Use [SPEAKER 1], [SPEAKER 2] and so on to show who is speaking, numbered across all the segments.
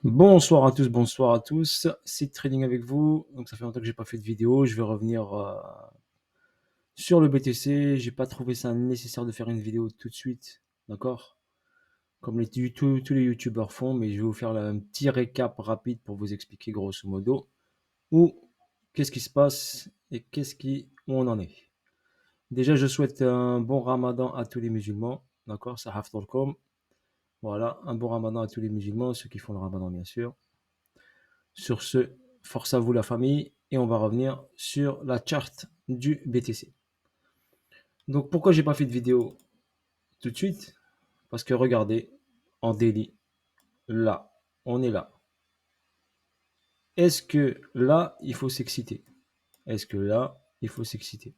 [SPEAKER 1] Bonsoir à tous, bonsoir à tous. C'est Trading avec vous. Donc ça fait longtemps que j'ai pas fait de vidéo. Je vais revenir sur le BTC. J'ai pas trouvé ça nécessaire de faire une vidéo tout de suite, d'accord? Comme tous les youtubeurs font, mais je vais vous faire un petit récap rapide pour vous expliquer grosso modo où qu'est-ce qui se passe et où on en est. Déjà, je souhaite un bon Ramadan à tous les musulmans, d'accord? Sahaf Tolkom. Voilà, un bon Ramadan à tous les musulmans, ceux qui font le Ramadan bien sûr. Sur ce, force à vous la famille et on va revenir sur la charte du BTC. Donc pourquoi j'ai pas fait de vidéo tout de suite? Parce que regardez, en daily, là, on est là. Est-ce que là, il faut s'exciter? Est-ce que là, il faut s'exciter?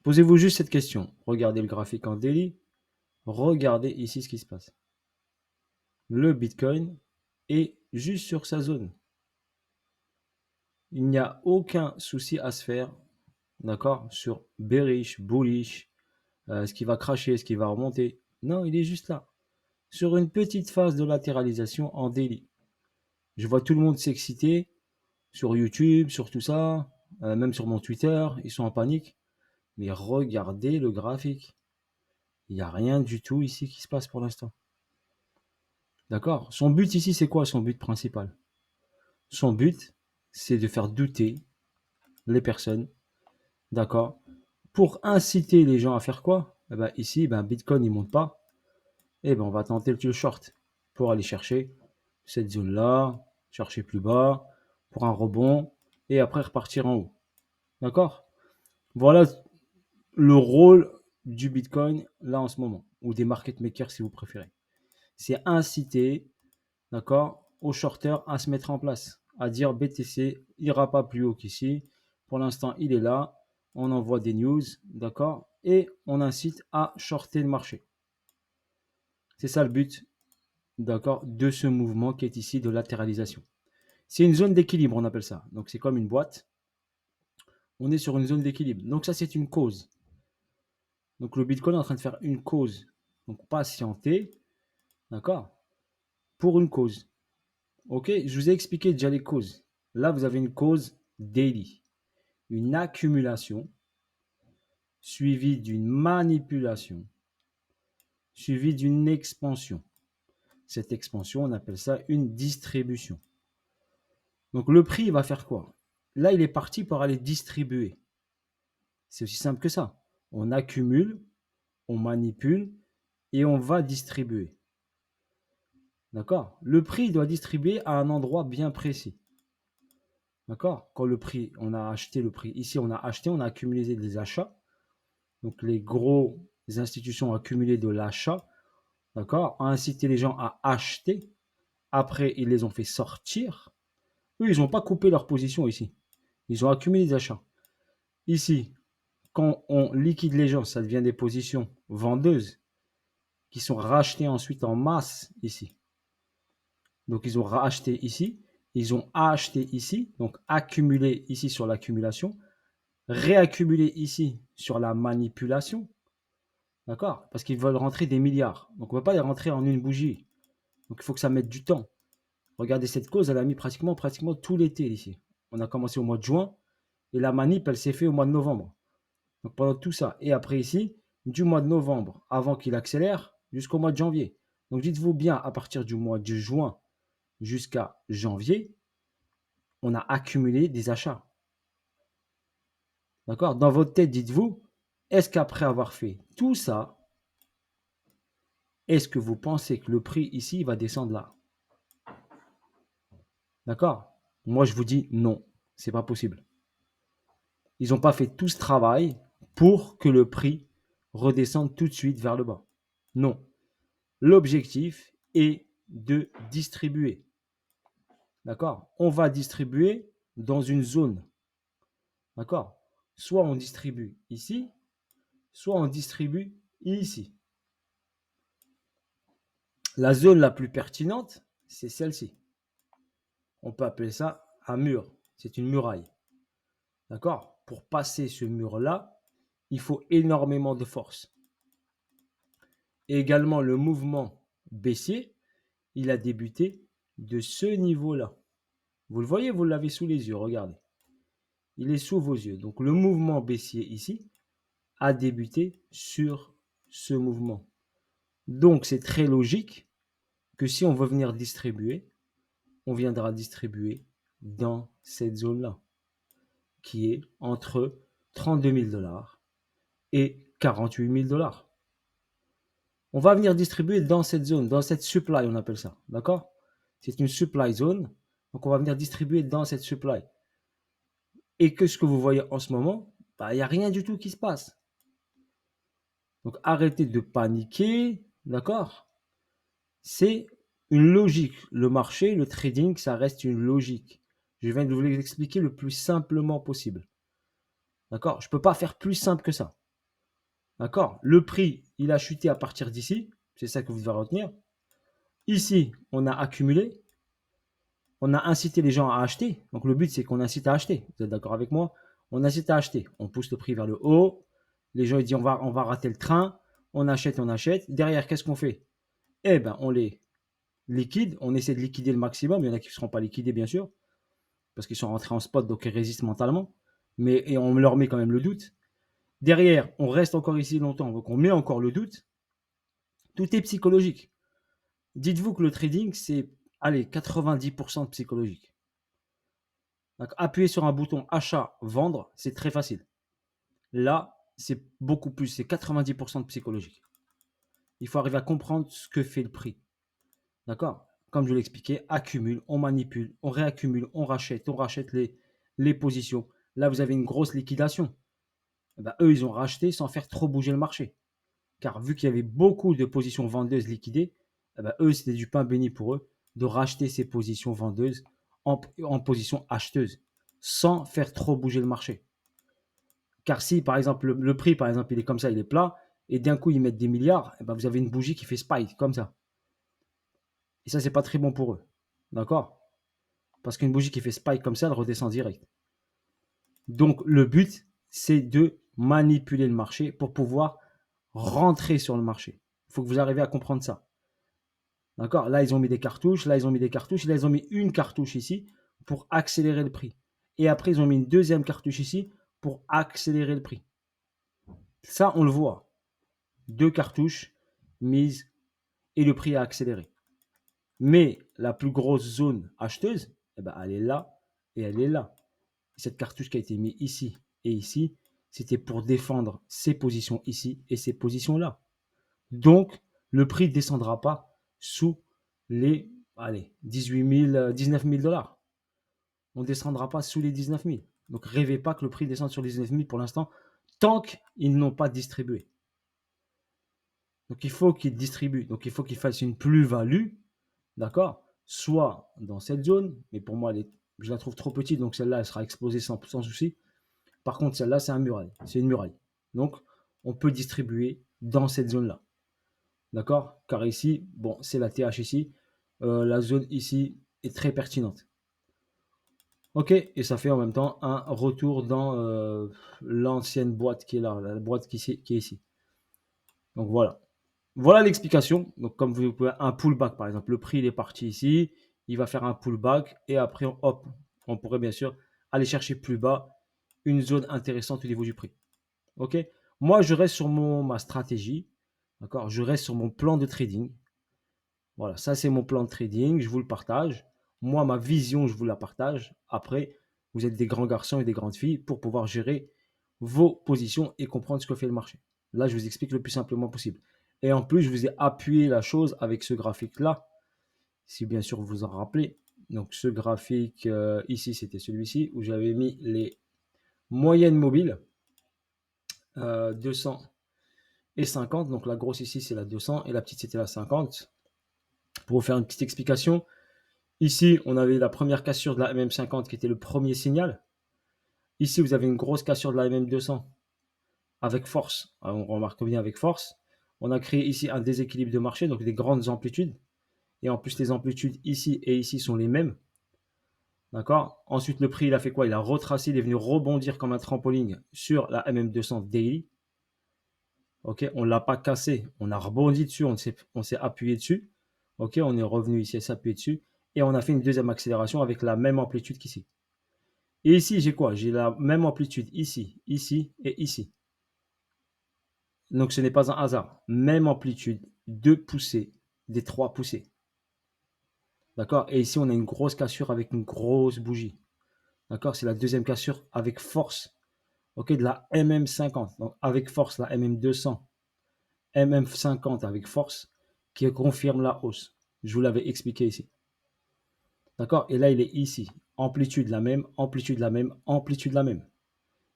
[SPEAKER 1] Posez-vous juste cette question. Regardez le graphique en daily. Regardez ici ce qui se passe. Le Bitcoin est juste sur sa zone. Il n'y a aucun souci à se faire, d'accord, sur bearish, bullish, est-ce qu'il va cracher, est-ce qu'il va remonter? Non, il est juste là, sur une petite phase de latéralisation en daily. Je vois tout le monde s'exciter sur YouTube, sur tout ça, même sur mon Twitter, ils sont en panique. Mais regardez le graphique. Il n'y a rien du tout ici qui se passe pour l'instant. D'accord? Son but ici, c'est quoi son but principal? Son but, c'est de faire douter les personnes, d'accord? Pour inciter les gens à faire quoi? Eh ben, ici, ben, Bitcoin, il monte pas. Eh ben, on va tenter le short pour aller chercher cette zone-là, chercher plus bas, pour un rebond, et après repartir en haut. D'accord? Voilà le rôle du Bitcoin là en ce moment, ou des market makers si vous préférez. C'est inciter, d'accord, aux shorters à se mettre en place, à dire BTC ira pas plus haut qu'ici. Pour l'instant, il est là. On envoie des news, d'accord, et on incite à shorter le marché. C'est ça le but, d'accord, de ce mouvement qui est ici de latéralisation. C'est une zone d'équilibre, on appelle ça. Donc c'est comme une boîte. On est sur une zone d'équilibre. Donc ça, c'est une cause. Donc le Bitcoin est en train de faire une cause. Donc patienter, d'accord, pour une cause. Ok, je vous ai expliqué déjà les causes. Là, vous avez une cause daily, une accumulation suivie d'une manipulation, suivie d'une expansion. Cette expansion, on appelle ça une distribution. Donc le prix, il va faire quoi? Là, il est parti pour aller distribuer. C'est aussi simple que ça. On accumule, on manipule et on va distribuer. D'accord? Le prix doit distribuer à un endroit bien précis. D'accord? Quand le prix, on a acheté le prix. Ici, on a acheté, on a accumulé des achats. Donc les gros institutions ont accumulé de l'achat. D'accord? Ont incité les gens à acheter. Après, ils les ont fait sortir. Eux, ils n'ont pas coupé leur position ici. Ils ont accumulé des achats. Ici, quand on liquide les gens, ça devient des positions vendeuses qui sont rachetées ensuite en masse ici. Donc ils ont racheté ici, ils ont acheté ici, donc accumulé ici sur l'accumulation, réaccumulé ici sur la manipulation, d'accord? Parce qu'ils veulent rentrer des milliards. Donc on ne peut pas les rentrer en une bougie. Donc il faut que ça mette du temps. Regardez cette cause, elle a mis pratiquement tout l'été ici. On a commencé au mois de juin et la manip, elle s'est faite au mois de novembre. Donc pendant tout ça. Et après ici, du mois de novembre, avant qu'il accélère, jusqu'au mois de janvier. Donc dites-vous bien, à partir du mois de juin jusqu'à janvier, on a accumulé des achats. D'accord? Dans votre tête, dites-vous, est-ce qu'après avoir fait tout ça, est-ce que vous pensez que le prix ici va descendre là? D'accord? Moi, je vous dis non, c'est pas possible. Ils n'ont pas fait tout ce travail pour que le prix redescende tout de suite vers le bas. Non. L'objectif est de distribuer. D'accord? On va distribuer dans une zone. D'accord? Soit on distribue ici, soit on distribue ici. La zone la plus pertinente, c'est celle-ci. On peut appeler ça un mur. C'est une muraille. D'accord? Pour passer ce mur-là, il faut énormément de force. Et également, le mouvement baissier, il a débuté de ce niveau-là. Vous le voyez, vous l'avez sous les yeux, regardez. Il est sous vos yeux. Donc le mouvement baissier ici a débuté sur ce mouvement. Donc c'est très logique que si on veut venir distribuer, on viendra distribuer dans cette zone-là, qui est entre 32 000 $ et 48 000 $. On va venir distribuer dans cette zone, dans cette supply, on appelle ça. D'accord? C'est une supply zone. Donc, on va venir distribuer dans cette supply. Et que ce que vous voyez en ce moment, bah, il n'y a rien du tout qui se passe. Donc, arrêtez de paniquer. D'accord? C'est une logique. Le marché, le trading, ça reste une logique. Je viens de vous l'expliquer le plus simplement possible. D'accord? Je ne peux pas faire plus simple que ça. D'accord? Le prix, il a chuté à partir d'ici. C'est ça que vous devez retenir. Ici, on a accumulé. On a incité les gens à acheter. Donc le but, c'est qu'on incite à acheter. Vous êtes d'accord avec moi? On incite à acheter. On pousse le prix vers le haut. Les gens ils disent on va rater le train. On achète, on achète. Derrière, qu'est-ce qu'on fait? Eh bien, on les liquide. On essaie de liquider le maximum. Il y en a qui ne seront pas liquidés, bien sûr, parce qu'ils sont rentrés en spot, donc ils résistent mentalement. Et on leur met quand même le doute. Derrière, on reste encore ici longtemps, donc on met encore le doute. Tout est psychologique. Dites-vous que le trading, c'est, allez, 90% de psychologique. Donc, appuyer sur un bouton achat, vendre, c'est très facile. Là, c'est beaucoup plus, c'est 90% de psychologique. Il faut arriver à comprendre ce que fait le prix. D'accord? Comme je l'expliquais, accumule, on manipule, on réaccumule, on rachète les positions. Là, vous avez une grosse liquidation. Eh ben, eux, ils ont racheté sans faire trop bouger le marché. Car vu qu'il y avait beaucoup de positions vendeuses liquidées, eh ben, eux, c'était du pain béni pour eux de racheter ces positions vendeuses en position acheteuse sans faire trop bouger le marché. Car si, par exemple, le prix, par exemple, il est comme ça, il est plat, et d'un coup, ils mettent des milliards, eh ben, vous avez une bougie qui fait spike, comme ça. Et ça, c'est pas très bon pour eux. D'accord? Parce qu'une bougie qui fait spike comme ça, elle redescend direct. Donc, le but, c'est de manipuler le marché pour pouvoir rentrer sur le marché. Il faut que vous arriviez à comprendre ça. D'accord? Là, ils ont mis des cartouches, là, ils ont mis des cartouches, là, ils ont mis une cartouche ici pour accélérer le prix. Et après, ils ont mis une deuxième cartouche ici pour accélérer le prix. Ça, on le voit. Deux cartouches mises et le prix a accéléré. Mais la plus grosse zone acheteuse, eh ben, elle est là et elle est là. Cette cartouche qui a été mise ici et ici, c'était pour défendre ces positions ici et ces positions-là. Donc, le prix ne descendra pas sous les 18 000, 19 000 $. On ne descendra pas sous les 19 000. Donc, rêvez pas que le prix descende sur les 19 000 pour l'instant, tant qu'ils n'ont pas distribué. Donc, il faut qu'ils distribuent. Donc, il faut qu'ils fassent une plus-value, d'accord? Soit dans cette zone, mais pour moi, je la trouve trop petite, donc celle-là, elle sera explosée sans souci. Par contre, celle-là, c'est une muraille. Donc, on peut distribuer dans cette zone-là. D'accord? Car ici, bon, c'est la TH ici. La zone ici est très pertinente. Ok, et ça fait en même temps un retour dans l'ancienne boîte qui est là, la boîte qui est ici. Donc voilà. Voilà l'explication. Donc comme vous pouvez, un pullback par exemple, le prix il est parti ici, il va faire un pullback et après hop, on pourrait bien sûr aller chercher plus bas une zone intéressante au niveau du prix. Ok? Moi je reste sur ma stratégie, d'accord? Je reste sur mon plan de trading. Voilà, ça c'est mon plan de trading, je vous le partage. Moi, ma vision, je vous la partage. Après, vous êtes des grands garçons et des grandes filles pour pouvoir gérer vos positions et comprendre ce que fait le marché. Là, je vous explique le plus simplement possible. Et en plus, je vous ai appuyé la chose avec ce graphique-là, si bien sûr vous vous en rappelez. Donc, ce graphique ici, c'était celui-ci où j'avais mis les moyennes mobiles 200 et 50. Donc, la grosse ici, c'est la 200 et la petite, c'était la 50. Pour vous faire une petite explication, ici, on avait la première cassure de la MM50 qui était le premier signal. Ici, vous avez une grosse cassure de la MM200 avec force. Alors, on remarque bien avec force. On a créé ici un déséquilibre de marché, donc des grandes amplitudes. Et en plus, les amplitudes ici et ici sont les mêmes. D'accord? Ensuite, le prix, il a fait quoi? Il a retracé, il est venu rebondir comme un trampoline sur la MM200 Daily. Ok, on ne l'a pas cassé, on a rebondi dessus, on s'est appuyé dessus. Ok, on est revenu ici à s'appuyer dessus. Et on a fait une deuxième accélération avec la même amplitude qu'ici. Et ici, j'ai quoi? J'ai la même amplitude ici, ici et ici. Donc, ce n'est pas un hasard. Même amplitude, 2 poussées, des 3 poussées. D'accord? Et ici, on a une grosse cassure avec une grosse bougie. D'accord? C'est la deuxième cassure avec force. OK, de la MM50. Donc, avec force, la MM200. MM50 avec force qui confirme la hausse. Je vous l'avais expliqué ici. D'accord? Et là, il est ici. Amplitude la même, amplitude la même, amplitude la même.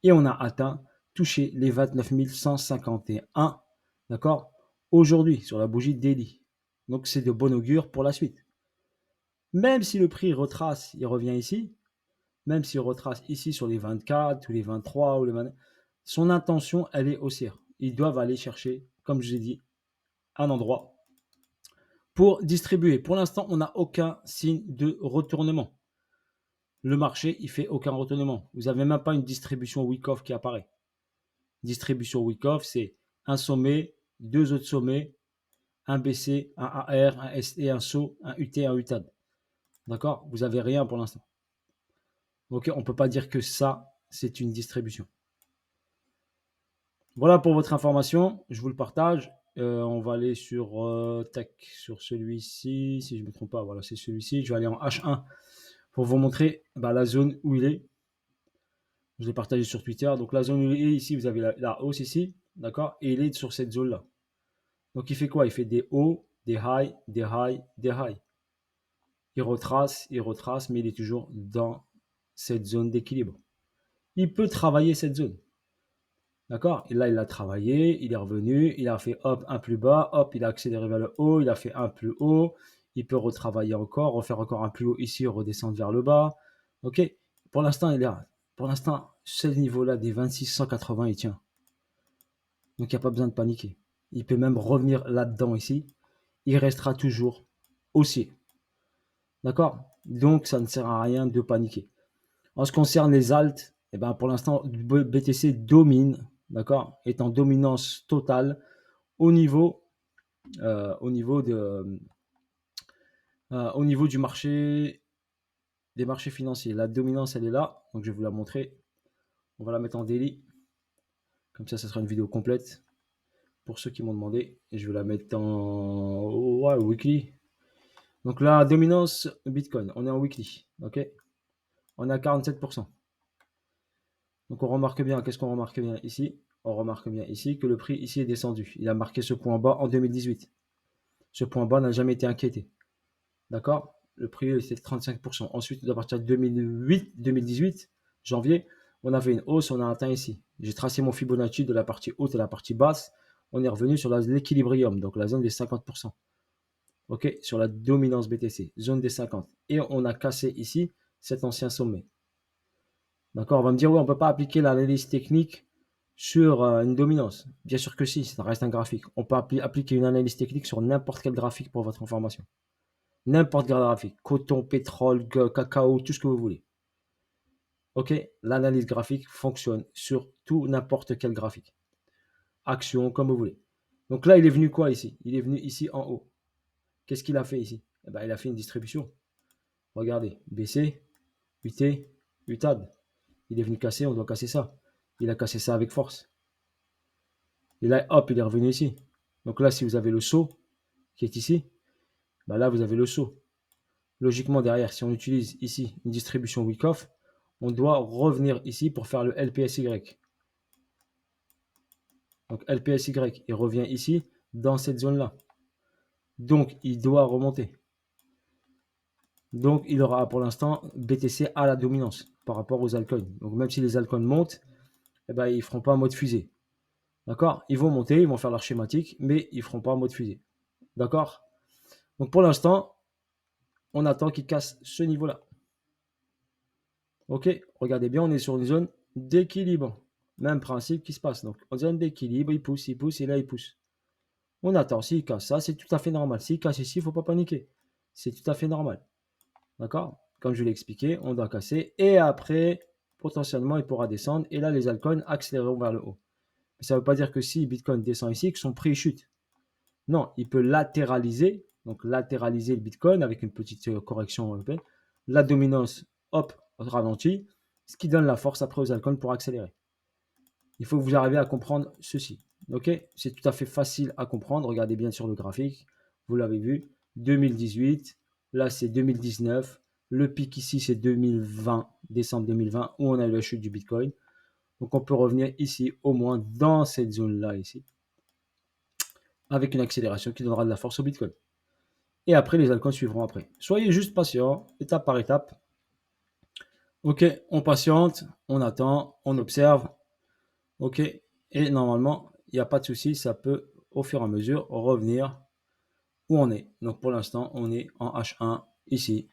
[SPEAKER 1] Et on a atteint, touché les 29 151. D'accord? Aujourd'hui, sur la bougie daily. Donc, c'est de bon augure pour la suite. Même si le prix retrace, il revient ici. Même s'il retrace ici sur les 24 ou les 23 ou les 20, son intention, elle est haussière. Ils doivent aller chercher, comme je l'ai dit, un endroit pour distribuer. Pour l'instant, on n'a aucun signe de retournement. Le marché, il fait aucun retournement. Vous n'avez même pas une distribution Wyckoff qui apparaît. Distribution Wyckoff, c'est un sommet, deux autres sommets, un BC, un AR, un ST, un SO, un UT, un UTAD. D'accord? Vous n'avez rien pour l'instant. Ok, on ne peut pas dire que ça, c'est une distribution. Voilà pour votre information. Je vous le partage. On va aller sur celui-ci. Si je ne me trompe pas, voilà, c'est celui-ci. Je vais aller en H1 pour vous montrer la zone où il est. Je l'ai partagé sur Twitter. Donc la zone où il est ici, vous avez la hausse ici. D'accord? Et il est sur cette zone-là. Donc il fait quoi? Il fait des hauts, des highs, des highs, des highs. Il retrace, mais il est toujours dans cette zone d'équilibre. Il peut travailler cette zone. D'accord? Et là, il a travaillé, il est revenu, il a fait hop, un plus bas, hop, il a accéléré vers le haut, il a fait un plus haut, il peut retravailler encore, refaire encore un plus haut ici, redescendre vers le bas. Ok? Pour l'instant, il est là. Pour l'instant, ce niveau-là des 2680, il tient. Donc, il n'y a pas besoin de paniquer. Il peut même revenir là-dedans ici. Il restera toujours haussier. D'accord? Donc, ça ne sert à rien de paniquer. En ce qui concerne les alts, eh ben, pour l'instant, BTC domine, d'accord, est en dominance totale au niveau, au niveau du marché, des marchés financiers. La dominance, elle est là, donc je vais vous la montrer. On va la mettre en daily, comme ça sera une vidéo complète pour ceux qui m'ont demandé. Et je vais la mettre en weekly. Donc la dominance Bitcoin, on est en weekly, ok. On est à 47%. Donc on remarque bien, qu'est-ce qu'on remarque bien ici? On remarque bien ici que le prix ici est descendu. Il a marqué ce point bas en 2018. Ce point bas n'a jamais été inquiété. D'accord? Le prix était de 35%. Ensuite, à partir de 2018, janvier, on avait une hausse, on a atteint ici. J'ai tracé mon Fibonacci de la partie haute et la partie basse. On est revenu sur l'équilibrium, donc la zone des 50%. OK? Sur la dominance BTC, zone des 50. Et on a cassé ici cet ancien sommet. D'accord? On va me dire, oui, on ne peut pas appliquer l'analyse technique sur une dominance. Bien sûr que si, ça reste un graphique. On peut appliquer une analyse technique sur n'importe quel graphique pour votre information. N'importe quel graphique. Coton, pétrole, cacao, tout ce que vous voulez. OK? L'analyse graphique fonctionne sur tout n'importe quel graphique. Action, comme vous voulez. Donc là, il est venu quoi ici? Il est venu ici en haut. Qu'est-ce qu'il a fait ici? Eh ben, il a fait une distribution. Regardez, BC, UT, UTAD. Il est venu casser, on doit casser ça. Il a cassé ça avec force. Et là, hop, il est revenu ici. Donc là, si vous avez le saut qui est ici, bah là, vous avez le saut. Logiquement, derrière, si on utilise ici une distribution Wyckoff, on doit revenir ici pour faire le LPSY. Donc LPSY, il revient ici, dans cette zone-là. Donc, il doit remonter. Donc, il aura pour l'instant BTC à la dominance par rapport aux altcoins. Donc, même si les altcoins montent, eh ben, ils ne feront pas en mode fusée. D'accord? Ils vont monter, ils vont faire leur schématique, mais ils ne feront pas en mode fusée. D'accord? Donc, pour l'instant, on attend qu'ils cassent ce niveau-là. Ok? Regardez bien, on est sur une zone d'équilibre. Même principe qui se passe. Donc, en zone d'équilibre, il pousse, et là, il pousse. On attend. S'il casse ça, c'est tout à fait normal. S'il casse ici, il ne faut pas paniquer. C'est tout à fait normal. D'accord? Comme je l'ai expliqué, on doit casser. Et après, potentiellement, il pourra descendre. Et là, les altcoins accéléreront vers le haut. Mais ça ne veut pas dire que si Bitcoin descend ici, que son prix chute. Non, il peut latéraliser, donc latéraliser le Bitcoin avec une petite correction européenne. La dominance, hop, ralentit, ce qui donne la force après aux altcoins pour accélérer. Il faut que vous arriviez à comprendre ceci. Ok, c'est tout à fait facile à comprendre. Regardez bien sur le graphique. Vous l'avez vu. 2018. Là, c'est 2019. Le pic ici, c'est 2020, décembre 2020, où on a eu la chute du Bitcoin. Donc, on peut revenir ici, au moins dans cette zone-là, ici, avec une accélération qui donnera de la force au Bitcoin. Et après, les altcoins suivront après. Soyez juste patient, étape par étape. Ok, on patiente, on attend, on observe. Ok, et normalement, il n'y a pas de souci, ça peut au fur et à mesure revenir où on est. Donc pour l'instant, on est en H1 ici,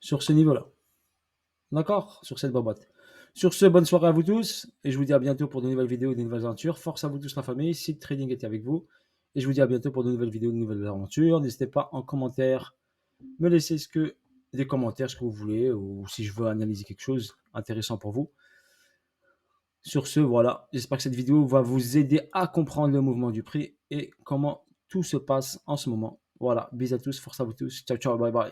[SPEAKER 1] sur ce niveau-là. D'accord? Sur cette boîte. Sur ce, bonne soirée à vous tous, et je vous dis à bientôt pour de nouvelles vidéos et de nouvelles aventures. Force à vous tous la famille, Seed Trading était avec vous, et je vous dis à bientôt pour de nouvelles vidéos, de nouvelles aventures. N'hésitez pas en commentaire, me laisser des commentaires, ce que vous voulez, ou si je veux analyser quelque chose intéressant pour vous. Sur ce, voilà, j'espère que cette vidéo va vous aider à comprendre le mouvement du prix et comment tout se passe en ce moment. Voilà, bisous à tous, force à vous tous, ciao ciao, bye bye.